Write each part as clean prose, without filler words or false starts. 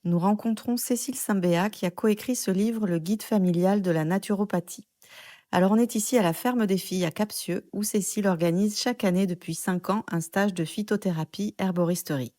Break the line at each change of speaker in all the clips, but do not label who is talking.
Nous rencontrons Cécile Simbéa qui a coécrit ce livre, Le guide familial de la naturopathie. Alors on est ici à la ferme des filles à Capsieux où Cécile organise chaque année depuis 5 ans un stage de phytothérapie herboristerie.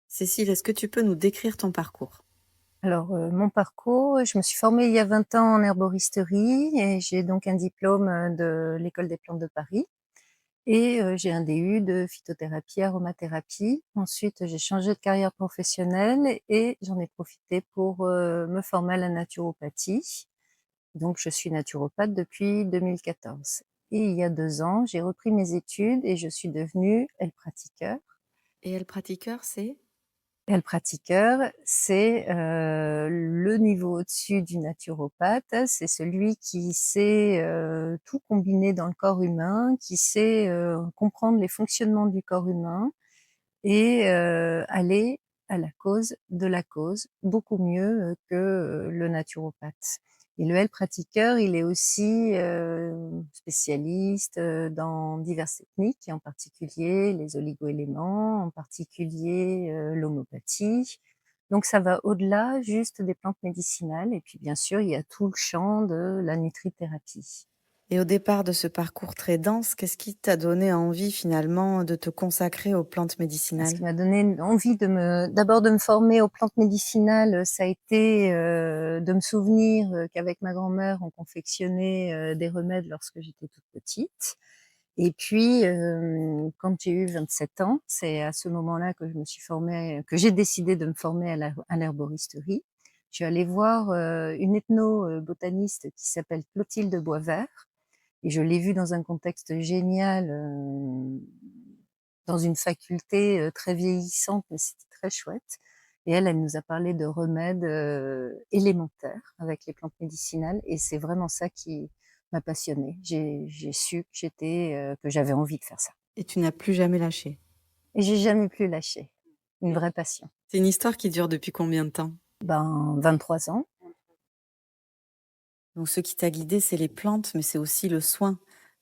Cécile, est-ce que tu peux nous décrire ton parcours?
Alors, mon parcours, je me suis formée il y a 20 ans en herboristerie et j'ai donc un diplôme, de l'École des plantes de Paris et j'ai un DU de phytothérapie, aromathérapie. Ensuite, j'ai changé de carrière professionnelle et j'en ai profité pour, me former à la naturopathie. Donc je suis naturopathe depuis 2014 et il y a 2 ans, j'ai repris mes études et je suis devenue health-pratiqueur.
Et elle pratiqueur, c'est?
Health-pratiqueur, c'est, le niveau au-dessus du naturopathe. C'est celui qui sait, tout combiner dans le corps humain, qui sait, comprendre les fonctionnements du corps humain et aller à la cause de la cause, beaucoup mieux, que, le naturopathe. Et le health pratiqueur, il est aussi, spécialiste, dans diverses techniques et en particulier les oligoéléments, en particulier, l'homéopathie. Donc ça va au-delà juste des plantes médicinales et puis bien sûr, il y a tout le champ de la nutrithérapie.
Et au départ de ce parcours très dense, qu'est-ce qui t'a donné envie finalement de te consacrer aux plantes
Ce qui
médicinales?
m'a donné envie d'abord de me former aux plantes médicinales, ça a été, de me souvenir, qu'avec ma grand-mère, on confectionnait, des remèdes lorsque j'étais toute petite et puis, quand j'ai eu 27 ans, c'est à ce moment-là que je me suis formée que j'ai décidé de me former à l'herboristerie. Je suis allée voir, une botaniste qui s'appelle Clotilde Boisvert et je l'ai vue dans un contexte génial, dans une faculté, très vieillissante, mais c'était très chouette et elle nous a parlé de remèdes, élémentaires avec les plantes médicinales et c'est vraiment ça qui m'a passionnée. J'ai su que j'avais envie de faire ça
Et tu n'as plus jamais lâché.
et j'ai jamais plus lâché. Une vraie passion.
C'est une histoire qui dure depuis combien de temps?
Ben, 23 ans.
Donc ce qui t'a guidé, c'est les plantes, mais c'est aussi le soin,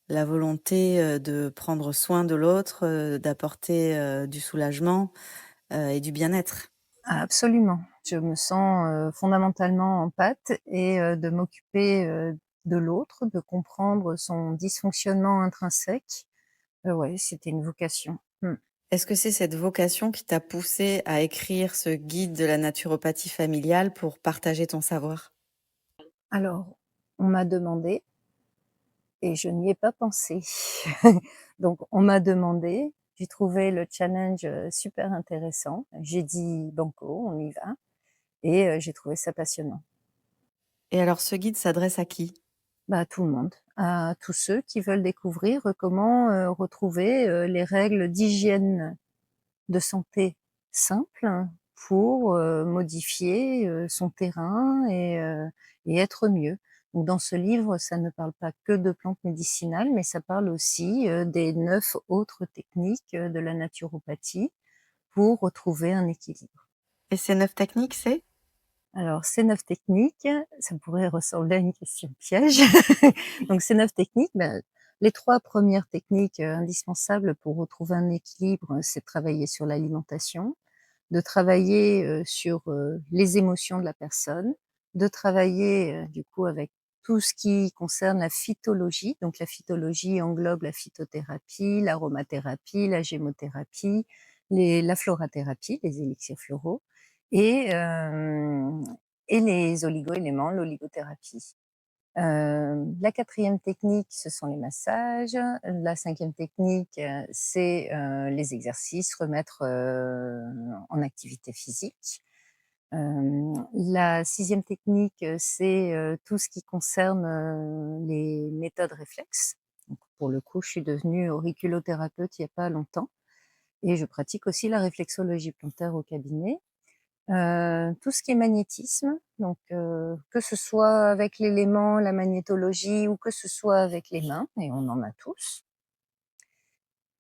la volonté, de prendre soin de l'autre, d'apporter, du soulagement, et du bien-être.
Absolument. Je me sens, fondamentalement en pâte et de m'occuper, de l'autre, de comprendre son dysfonctionnement intrinsèque. Ouais, c'était une vocation. Mmh.
Est-ce que c'est cette vocation qui t'a poussé à écrire ce guide de la naturopathie familiale pour partager ton savoir?
Alors, on m'a demandé et je n'y ai pas pensé. Donc on m'a demandé, j'ai trouvé le challenge, super intéressant. J'ai dit: «Banco, on y va» et j'ai trouvé ça passionnant.
Et alors ce guide s'adresse à qui?
Bah, à tout le monde, à tous ceux qui veulent découvrir, comment, retrouver, les règles d'hygiène de santé simples pour, modifier, son terrain et être mieux. Donc dans ce livre, ça ne parle pas que de plantes médicinales, mais ça parle aussi, des 9 autres techniques, de la naturopathie pour retrouver un équilibre.
Et ces 9 techniques, c'est?
Alors ces 9 techniques, ça pourrait ressembler à une question piège. Donc ces 9 techniques, ben, les 3 premières techniques, indispensables pour retrouver un équilibre, c'est de travailler sur l'alimentation, de travailler, sur, les émotions de la personne, de travailler, du coup avec tout ce qui concerne la phytologie. Donc la phytologie englobe la phytothérapie, l'aromathérapie, la gémothérapie, la florathérapie, les élixirs floraux et hem et les oligoéléments, l'oligothérapie. La 4e technique, ce sont les massages. La 5e technique, c'est, les exercices, remettre, en activité physique. La 6e technique, c'est, tout ce qui concerne, les méthodes réflexes. Donc pour le coup, je suis devenue auriculothérapeute il y a pas longtemps et je pratique aussi la réflexologie plantaire au cabinet. Tout ce qui est magnétisme, donc que ce soit avec l'élément, la magnétologie ou que ce soit avec les mains et on en a tous.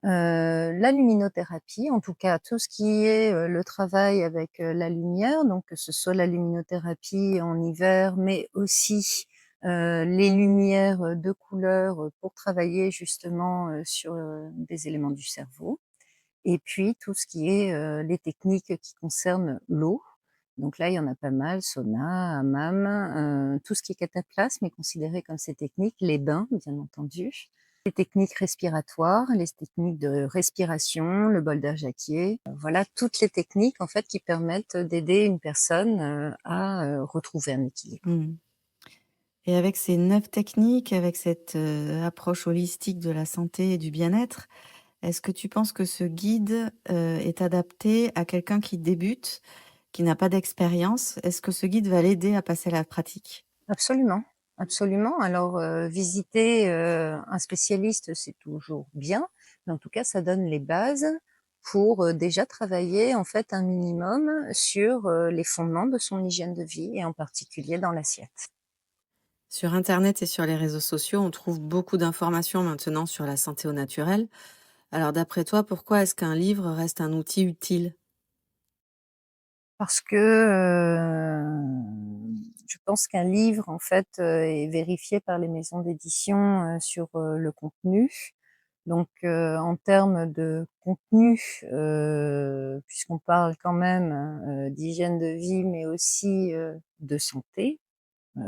La luminothérapie, en tout cas tout ce qui est, le travail avec, la lumière, donc que ce soit la luminothérapie en hiver, mais aussi, les lumières, de couleur, pour travailler justement, sur, des éléments du cerveau et puis tout ce qui est, les techniques qui concernent l'eau. Donc là, il y en a pas mal, sauna, hammam, tout ce qui est cataplasme est considéré comme ces techniques, les bains, bien entendu. Les techniques respiratoires, les techniques de respiration, le bol d'air Jacquier, voilà toutes les techniques en fait qui permettent d'aider une personne, à, retrouver un équilibre.
Mmh. Et avec ces 9 techniques, avec cette, approche holistique de la santé et du bien-être, est-ce que tu penses que ce guide, est adapté à quelqu'un qui débute, qui n'a pas d'expérience? Est-ce que ce guide va l'aider à passer à la pratique?
Absolument, absolument. Alors, visiter, un spécialiste, c'est toujours bien, mais en tout cas, ça donne les bases pour, déjà travailler, en fait, un minimum sur, les fondements de son hygiène de vie et en particulier dans l'assiette.
Sur internet et sur les réseaux sociaux, on trouve beaucoup d'informations maintenant sur la santé au naturel. Alors d'après toi, pourquoi est-ce qu'un livre reste un outil utile?
Parce que, je pense qu'un livre, en fait, est vérifié par les maisons d'édition, sur, le contenu. Donc, en termes de contenu, puisqu'on parle quand même, d'hygiène de vie, mais aussi, de santé,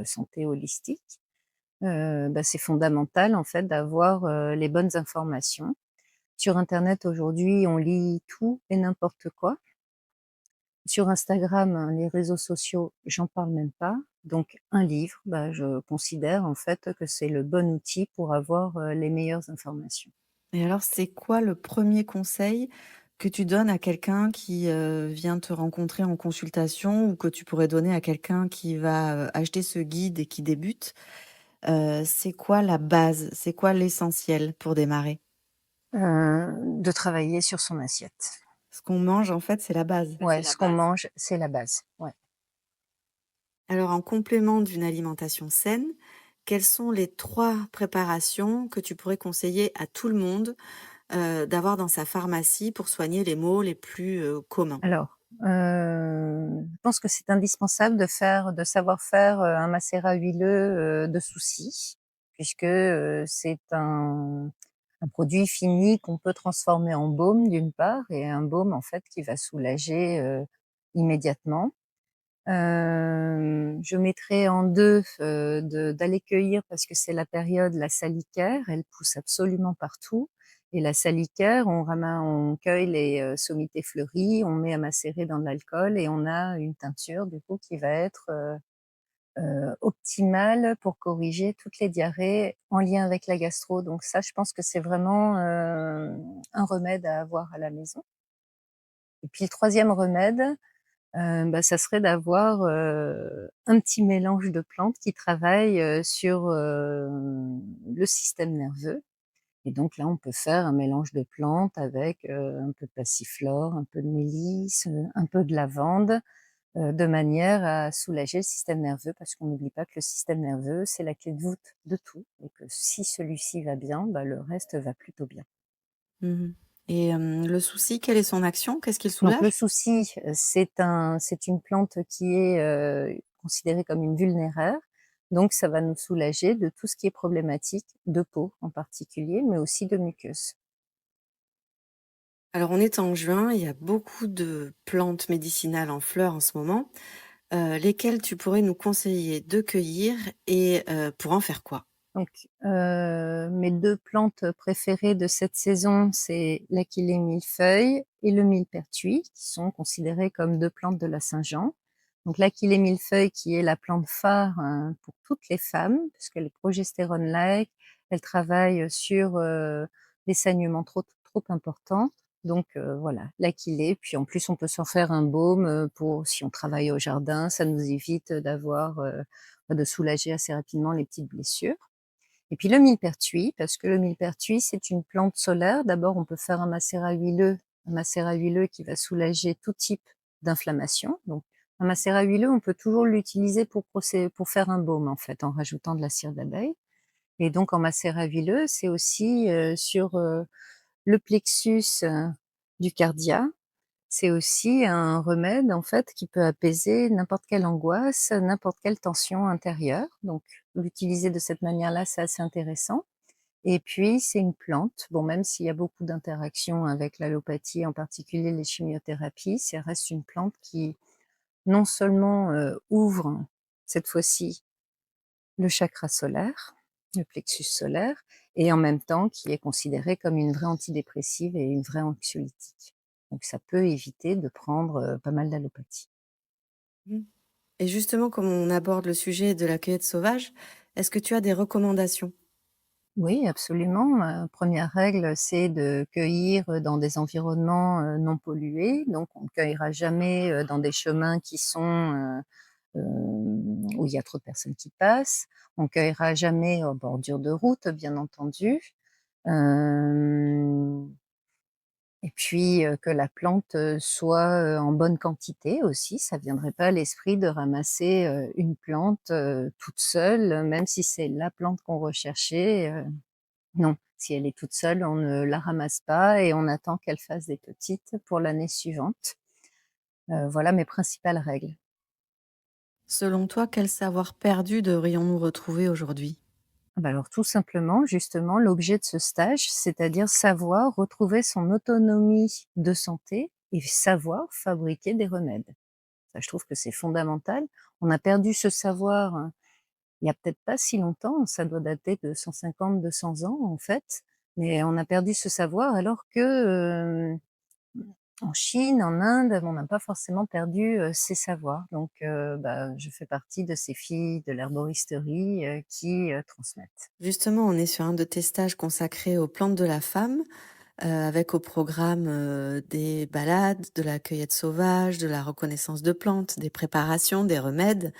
santé holistique, bah, c'est fondamental, en fait, d'avoir, les bonnes informations. Sur internet, aujourd'hui, on lit tout et n'importe quoi. Sur Instagram, les réseaux sociaux, j'en parle même pas. Donc un livre, bah, je considère en fait que c'est le bon outil pour avoir, les meilleures informations.
Et alors, c'est quoi le premier conseil que tu donnes à quelqu'un qui, vient te rencontrer en consultation ou que tu pourrais donner à quelqu'un qui va, acheter ce guide et qui débute? C'est quoi la base? C'est quoi l'essentiel pour démarrer?
De travailler sur son assiette.
Ce qu'on mange, en fait, c'est la base.
Ouais, ce qu'on mange, c'est la base. Ouais.
Alors, en complément d'une alimentation saine, quelles sont les 3 préparations que tu pourrais conseiller à tout le monde, d'avoir dans sa pharmacie pour soigner les maux les plus, communs?
Alors, je pense que c'est indispensable de savoir faire, un macérat huileux, de souci, puisque, c'est un produit fini qu'on peut transformer en baume d'une part et un baume en fait qui va soulager, immédiatement. Je mettrais en 2 de d'aller cueillir parce que c'est la période, la salicaire, elle pousse absolument partout et la salicaire, on cueille les, sommités fleuries, on met à macérer dans de l'alcool et on a une teinture du coup qui va être, optimale pour corriger toutes les diarrhées en lien avec la gastro. Donc ça, je pense que c'est vraiment, un remède à avoir à la maison. Et puis le troisième remède, bah, ça serait d'avoir, un petit mélange de plantes qui travaillent, sur, le système nerveux et donc là, on peut faire un mélange de plantes avec, un peu de passiflore, un peu de mélisse, un peu de lavande, de manière à soulager le système nerveux parce qu'on n'oublie pas que le système nerveux, c'est la clé de voûte de tout et que si celui-ci va bien, bah, le reste va plutôt bien.
Mmh. Et le souci, quelle est son action? Qu'est-ce qu'il
Donc le
soulage?
souci, c'est une plante qui est, considérée comme une vulnéraire. Donc ça va nous soulager de tout ce qui est problématique de peau en particulier, mais aussi de muqueuse.
Alors on est en juin, il y a beaucoup de plantes médicinales en fleurs en ce moment. Lesquelles tu pourrais nous conseiller de cueillir et pour en faire quoi?
Donc, mes 2 plantes préférées de cette saison, c'est l'achillée millefeuille et le millepertuis, qui sont considérées comme 2 plantes de la Saint-Jean. Donc l'achillée millefeuille qui est la plante phare, pour toutes les femmes, puisqu'elle est progestérone-like, elle travaille sur, les saignements trop importants. Donc, voilà, l'achillée, puis en plus on peut s'en faire un baume, pour si on travaille au jardin, ça nous évite d'avoir, de soulager assez rapidement les petites blessures. Et puis le millepertuis, parce que le millepertuis, c'est une plante solaire. D'abord, on peut faire un macérat huileux qui va soulager tout type d'inflammation. Donc, un macérat huileux, on peut toujours l'utiliser pour faire un baume, en fait, en rajoutant de la cire d'abeille. Et donc, en macérat huileux, c'est aussi sur le plexus du cardia, c'est aussi un remède, en fait, qui peut apaiser n'importe quelle angoisse, n'importe quelle tension intérieure. Donc, l'utiliser de cette manière-là, c'est assez intéressant. Et puis, c'est une plante. Bon, même s'il y a beaucoup d'interactions avec l'allopathie, en particulier les chimiothérapies, ça reste une plante qui non seulement, ouvre cette fois-ci le chakra solaire, le plexus solaire, et en même temps qui est considéré comme une vraie antidépressive et une vraie anxiolytique. Donc ça peut éviter de prendre, pas mal d'allopathie.
Mmh. Et justement, comme on aborde le sujet de la cueillette sauvage, est-ce que tu as des recommandations?
Oui, absolument. Première règle, c'est de cueillir, dans des environnements, non pollués. Donc on ne cueillera jamais, dans des chemins qui sont, où il y a trop de personnes qui passent. On cueillera jamais en bordure de route, bien entendu. Hem Et puis, que la plante, soit, en bonne quantité aussi. Ça viendrait pas à l'esprit de ramasser, une plante, toute seule, même si c'est la plante qu'on recherchait, non. Si elle est toute seule, on ne la ramasse pas et on attend qu'elle fasse des petites pour l'année suivante. Voilà mes principales règles.
Selon toi, quel savoir perdu devrions-nous retrouver aujourd'hui?
Ah bah, alors tout simplement, justement, l'objet de ce stage, c'est-à-dire savoir retrouver son autonomie de santé et savoir fabriquer des remèdes. Ça, je trouve que c'est fondamental. On a perdu ce savoir, il y a peut-être pas si longtemps, ça doit dater de 150-200 ans, en fait, mais on a perdu ce savoir alors que, en Chine, en Inde, on n'a pas forcément perdu, ces savoirs. Donc bah, je fais partie de ces filles de l'herboristerie, qui, transmettent.
Justement, on est sur un de tes stages consacrés aux plantes de la femme, avec au programme, des balades, de la cueillette sauvage, de la reconnaissance de plantes, des préparations, des remèdes.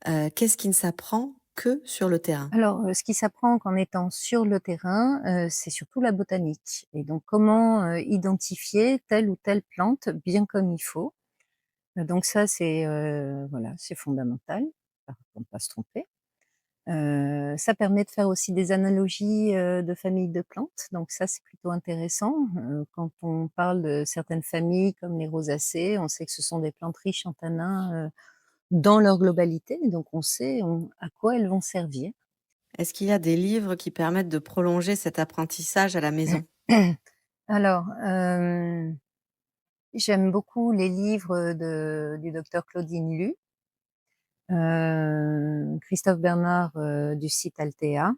Qu'est-ce qui ne s'apprend que sur le terrain?
Alors, ce qui s'apprend qu'en étant sur le terrain, c'est surtout la botanique et donc comment, identifier telle ou telle plante bien comme il faut. Donc ça, c'est, voilà, c'est fondamental, pour ne pas se tromper. Ça permet de faire aussi des analogies, de familles de plantes, donc ça, c'est plutôt intéressant. Quand on parle de certaines familles comme les rosacées, on sait que ce sont des plantes riches en tanins, dans leur globalité, donc on à quoi elles vont servir.
Est-ce qu'il y a des livres qui permettent de prolonger cet apprentissage à la maison?
Alors, j'aime beaucoup les livres du docteur Claudine Lu, Christophe Bernard, du site Altea.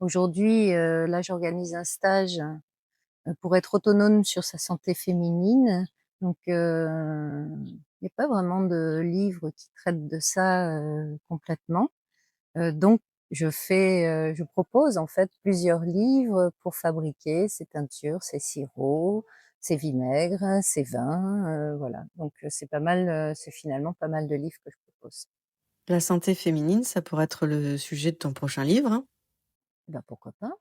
Aujourd'hui, là, j'organise un stage, pour être autonome sur sa santé féminine. Donc, il y a pas vraiment de livre qui traite de ça, complètement. Donc je propose en fait plusieurs livres pour fabriquer ces teintures, ces sirops, ces vinaigres, ces vins, voilà. Donc, c'est pas mal, c'est finalement pas mal de livres que je propose.
La santé féminine, ça pourrait être le sujet de ton prochain livre, hein?
Bah, pourquoi pas?